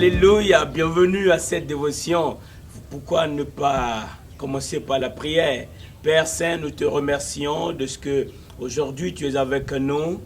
Alléluia, bienvenue à cette dévotion. Pourquoi ne pas commencer par la prière? Père Saint, nous te remercions de ce que aujourd'hui tu es avec nous.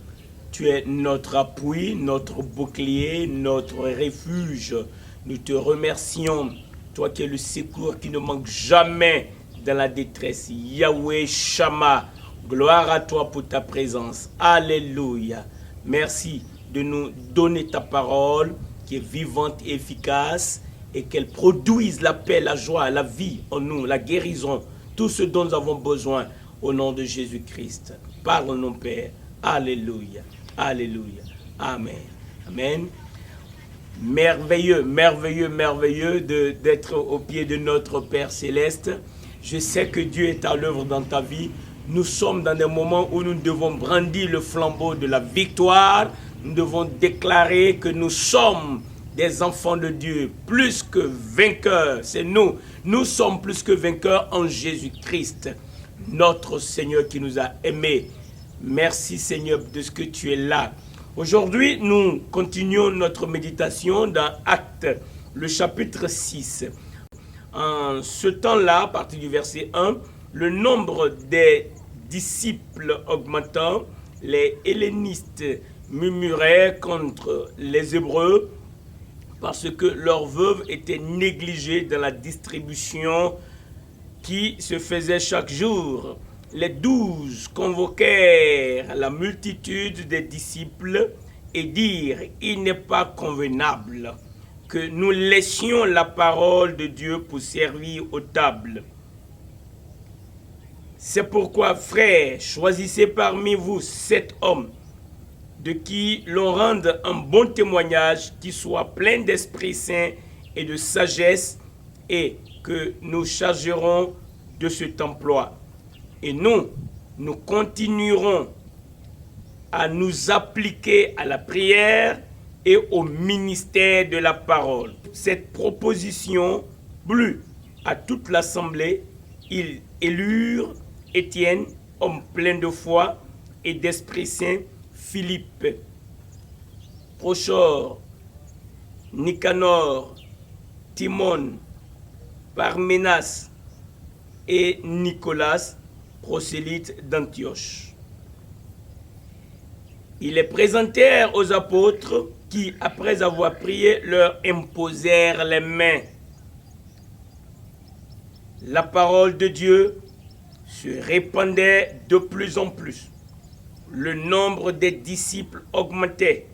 Tu es notre appui, notre bouclier, notre refuge. Nous te remercions, toi qui es le secours qui ne manque jamais dans la détresse. Yahweh Shammah, gloire à toi pour ta présence. Alléluia. Merci de nous donner ta parole qui est vivante et efficace et qu'elle produise la paix, la joie, la vie en nous, la guérison, tout ce dont nous avons besoin au nom de Jésus-Christ. Parle-nous, Père. Alléluia. Alléluia. Amen. Amen. Merveilleux, merveilleux, merveilleux d'être au pied de notre Père Céleste. Je sais que Dieu est à l'œuvre dans ta vie. Nous sommes dans des moments où nous devons brandir le flambeau de la victoire. Nous devons déclarer que nous sommes des enfants de Dieu, plus que vainqueurs. C'est nous. Nous sommes plus que vainqueurs en Jésus-Christ, notre Seigneur qui nous a aimés. Merci Seigneur de ce que tu es là. Aujourd'hui, nous continuons notre méditation dans Actes, le chapitre 6. En ce temps-là, à partir du verset 1, le nombre des disciples augmentant, les hellénistes murmuraient contre les Hébreux parce que leurs veuves étaient négligées dans la distribution qui se faisait chaque jour. Les 12 convoquèrent la multitude des disciples et dirent « Il n'est pas convenable que nous laissions la parole de Dieu pour servir aux tables. C'est pourquoi, frères, choisissez parmi vous 7 hommes de qui l'on rende un bon témoignage, qui soit plein d'Esprit Saint et de sagesse, et que nous chargerons de cet emploi. Et nous continuerons à nous appliquer à la prière et au ministère de la parole. » Cette proposition plut à toute l'assemblée. Ils élurent Étienne, homme plein de foi et d'Esprit Saint, Philippe, Prochor, Nicanor, Timon, Parménas et Nicolas, prosélyte d'Antioche. Ils les présentèrent aux apôtres qui, après avoir prié, leur imposèrent les mains. La parole de Dieu se répandait de plus en plus. Le nombre des disciples augmentait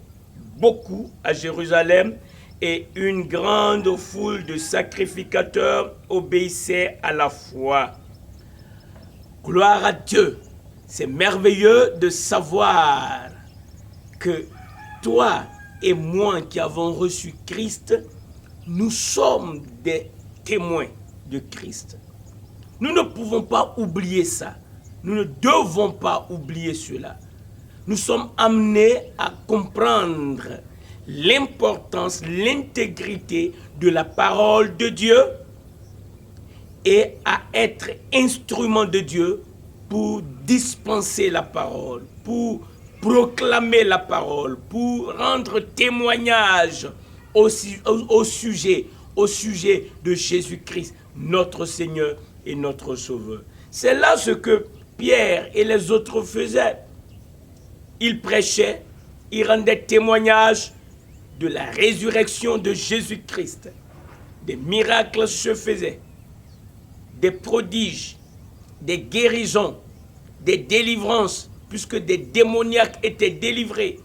beaucoup à Jérusalem et une grande foule de sacrificateurs obéissait à la foi. Gloire à Dieu. C'est merveilleux de savoir que toi et moi qui avons reçu Christ, nous sommes des témoins de Christ. Nous ne pouvons pas oublier ça. Nous ne devons pas oublier cela. Nous sommes amenés à comprendre l'importance, l'intégrité de la parole de Dieu et à être instrument de Dieu pour dispenser la parole, pour proclamer la parole, pour rendre témoignage au sujet de Jésus-Christ, notre Seigneur et notre Sauveur. C'est là ce que Pierre et les autres faisaient. Ils prêchaient, ils rendaient témoignage de la résurrection de Jésus-Christ. Des miracles se faisaient, des prodiges, des guérisons, des délivrances, puisque des démoniaques étaient délivrés.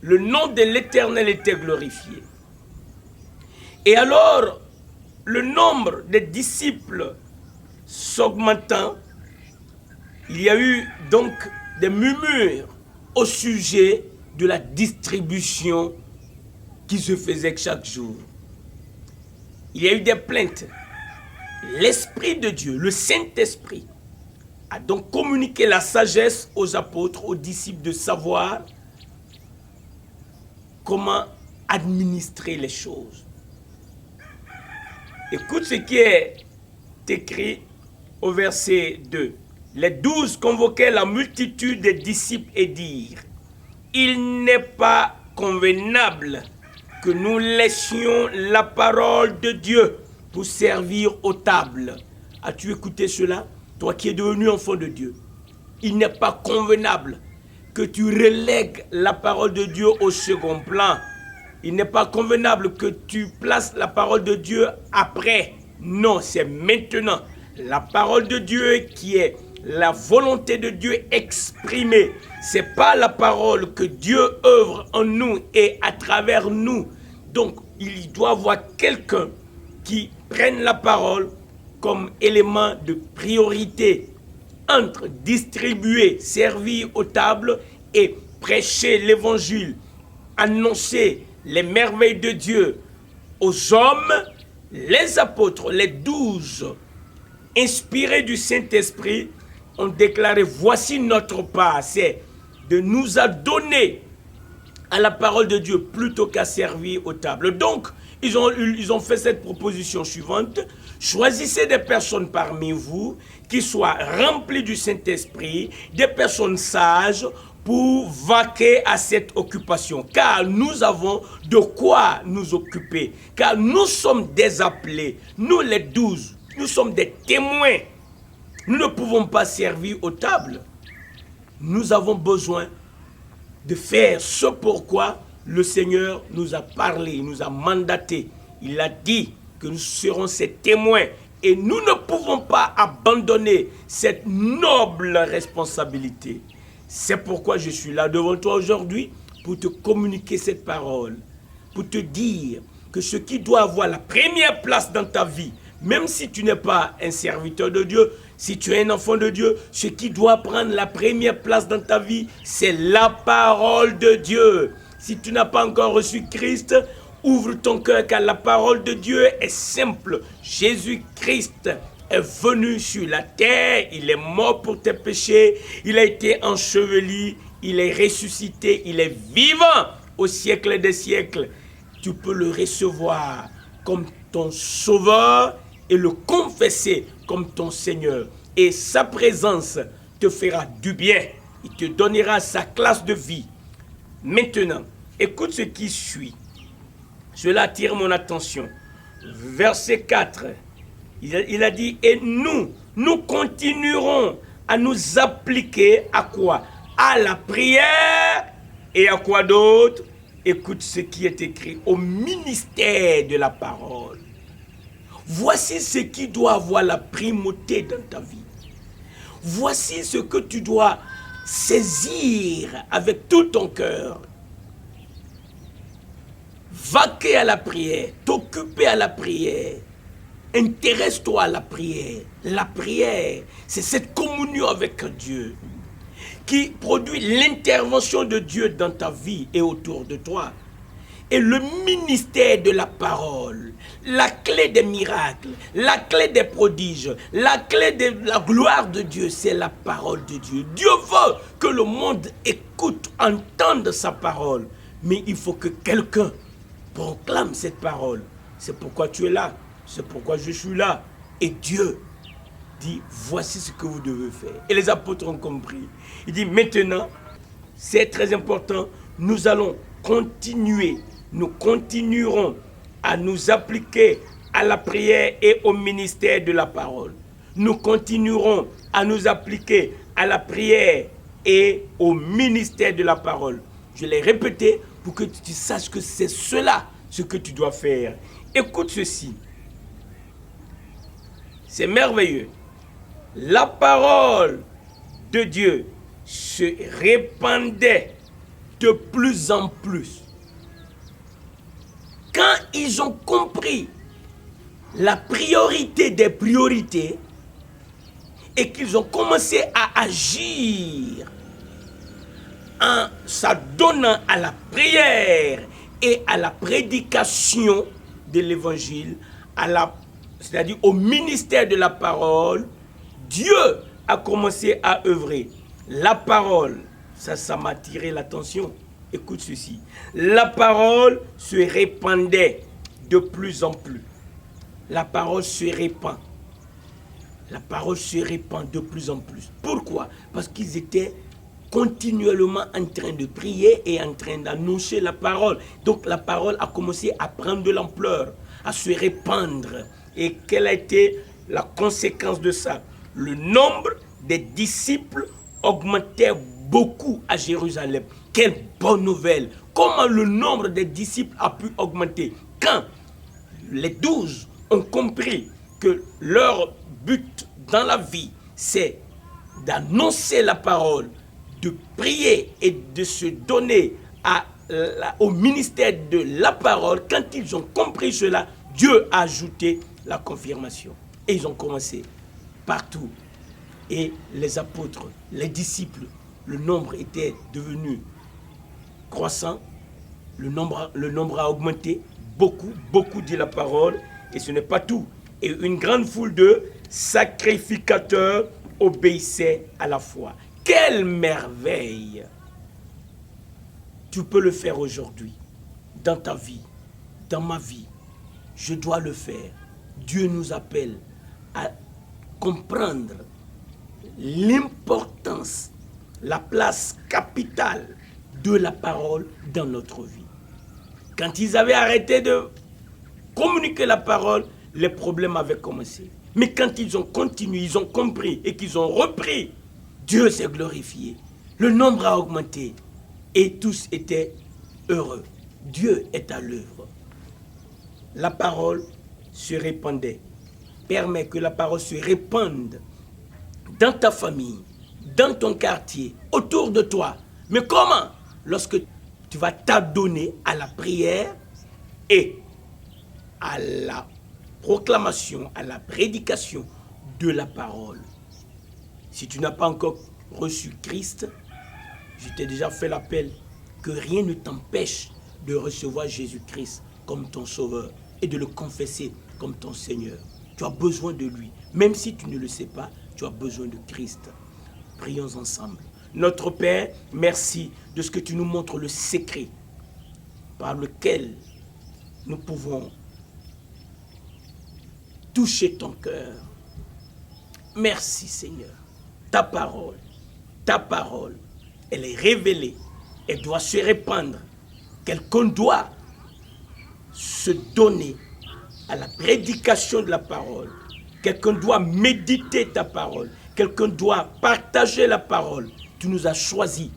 Le nom de l'Éternel était glorifié. Et alors, le nombre des disciples s'augmentant, il y a eu donc des murmures au sujet de la distribution qui se faisait chaque jour. Il y a eu des plaintes. L'Esprit de Dieu, le Saint-Esprit, a donc communiqué la sagesse aux apôtres, aux disciples de savoir comment administrer les choses. Écoute ce qui est écrit au verset 2. Les 12 convoquaient la multitude des disciples et dirent « Il n'est pas convenable que nous laissions la parole de Dieu pour servir aux tables. As-tu écouté cela? Toi qui es devenu enfant de Dieu. Il n'est pas convenable que tu relègues la parole de Dieu au second plan. Il n'est pas convenable que tu places la parole de Dieu après. Non, c'est maintenant. La parole de Dieu qui est la volonté de Dieu exprimée. Ce n'est pas la parole que Dieu œuvre en nous et à travers nous. Donc, il doit y avoir quelqu'un qui prenne la parole comme élément de priorité entre distribuer, servir aux tables et prêcher l'évangile, annoncer les merveilles de Dieu aux hommes. Les apôtres, les 12, inspirés du Saint-Esprit, ont déclaré: voici notre part, c'est de nous adonner à la parole de Dieu plutôt qu'à servir aux tables. Donc, ils ont fait cette proposition suivante: choisissez des personnes parmi vous qui soient remplies du Saint-Esprit, des personnes sages pour vaquer à cette occupation. Car nous avons de quoi nous occuper. Car nous sommes des appelés. Nous les 12, nous sommes des témoins. Nous ne pouvons pas servir aux tables. Nous avons besoin de faire ce pourquoi le Seigneur nous a parlé, il nous a mandaté. Il a dit que nous serons ses témoins et nous ne pouvons pas abandonner cette noble responsabilité. C'est pourquoi je suis là devant toi aujourd'hui pour te communiquer cette parole, pour te dire que ce qui doit avoir la première place dans ta vie, même si tu n'es pas un serviteur de Dieu, si tu es un enfant de Dieu, ce qui doit prendre la première place dans ta vie, c'est la parole de Dieu. Si tu n'as pas encore reçu Christ, ouvre ton cœur car la parole de Dieu est simple. Jésus-Christ est venu sur la terre, il est mort pour tes péchés, il a été enseveli, il est ressuscité, il est vivant au siècle des siècles. Tu peux le recevoir comme ton sauveur et le confesser comme ton Seigneur. Et sa présence te fera du bien. Il te donnera sa classe de vie. Maintenant, écoute ce qui suit. Cela attire mon attention. Verset 4. Il a dit, et nous continuerons à nous appliquer à quoi? À la prière et à quoi d'autre? Écoute ce qui est écrit, au ministère de la parole. Voici ce qui doit avoir la primauté dans ta vie. Voici ce que tu dois saisir avec tout ton cœur. Vaquer à la prière, t'occuper à la prière. Intéresse-toi à la prière. La prière, c'est cette communion avec Dieu qui produit l'intervention de Dieu dans ta vie et autour de toi. Et le ministère de la parole, la clé des miracles, la clé des prodiges, la clé de la gloire de Dieu, c'est la parole de Dieu. Dieu veut que le monde écoute, entende sa parole. Mais il faut que quelqu'un proclame cette parole. C'est pourquoi tu es là, c'est pourquoi je suis là. Et Dieu dit, voici ce que vous devez faire. Et les apôtres ont compris. Il dit, maintenant, c'est très important, nous allons continuer, nous continuerons à nous appliquer à la prière et au ministère de la parole. Nous continuerons à nous appliquer à la prière et au ministère de la parole. Je l'ai répété pour que tu saches que c'est cela ce que tu dois faire. Écoute ceci. C'est merveilleux. La parole de Dieu se répandait de plus en plus. Quand ils ont compris la priorité des priorités et qu'ils ont commencé à agir en s'adonnant à la prière et à la prédication de l'évangile, c'est-à-dire au ministère de la parole, Dieu a commencé à œuvrer. La parole, ça m'a attiré l'attention. Écoute ceci. La parole se répandait de plus en plus. La parole se répand. La parole se répand de plus en plus. Pourquoi? Parce qu'ils étaient continuellement en train de prier et en train d'annoncer la parole. Donc la parole a commencé à prendre de l'ampleur, à se répandre. Et quelle a été la conséquence de ça? Le nombre des disciples augmentait beaucoup à Jérusalem. Quelle bonne nouvelle! Comment le nombre des disciples a pu augmenter? Quand les 12 ont compris que leur but dans la vie, c'est d'annoncer la parole, de prier et de se donner au ministère de la parole, quand ils ont compris cela, Dieu a ajouté la confirmation. Et ils ont commencé partout. Et les apôtres, les disciples, le nombre était devenu croissant, le nombre a augmenté, beaucoup dit la parole, et ce n'est pas tout. Et une grande foule de sacrificateurs obéissaient à la foi. Quelle merveille! Tu peux le faire aujourd'hui, dans ta vie, dans ma vie. Je dois le faire. Dieu nous appelle à comprendre l'importance, la place capitale de la parole dans notre vie. Quand ils avaient arrêté de communiquer la parole, les problèmes avaient commencé. Mais quand ils ont continué, ils ont compris et qu'ils ont repris, Dieu s'est glorifié. Le nombre a augmenté et tous étaient heureux. Dieu est à l'œuvre. La parole se répandait. Permets que la parole se répande dans ta famille, dans ton quartier, autour de toi. Mais comment? Lorsque tu vas t'adonner à la prière et à la proclamation, à la prédication de la parole. Si tu n'as pas encore reçu Christ, je t'ai déjà fait l'appel que rien ne t'empêche de recevoir Jésus-Christ comme ton sauveur et de le confesser comme ton Seigneur. Tu as besoin de lui. Même si tu ne le sais pas, tu as besoin de Christ. Prions ensemble. Notre Père, merci de ce que tu nous montres le secret par lequel nous pouvons toucher ton cœur. Merci Seigneur. Ta parole, elle est révélée. Elle doit se répandre. Quelqu'un doit se donner à la prédication de la parole. Quelqu'un doit méditer ta parole. Quelqu'un doit partager la parole. Tu nous as choisis.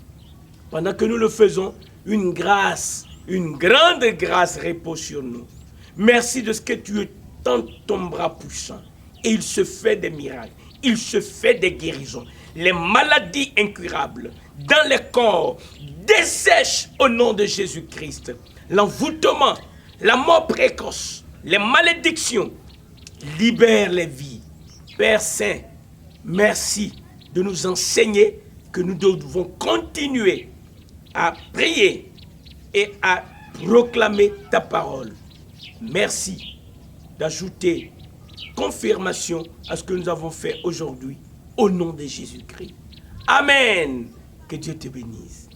Pendant que nous le faisons, une grâce, une grande grâce repose sur nous. Merci de ce que tu tends ton bras puissant. Et il se fait des miracles. Il se fait des guérisons. Les maladies incurables dans les corps dessèchent au nom de Jésus-Christ. L'envoûtement, la mort précoce, les malédictions libèrent les vies. Père Saint, merci de nous enseigner que nous devons continuer à prier et à proclamer ta parole. Merci d'ajouter confirmation à ce que nous avons fait aujourd'hui au nom de Jésus-Christ. Amen. Que Dieu te bénisse.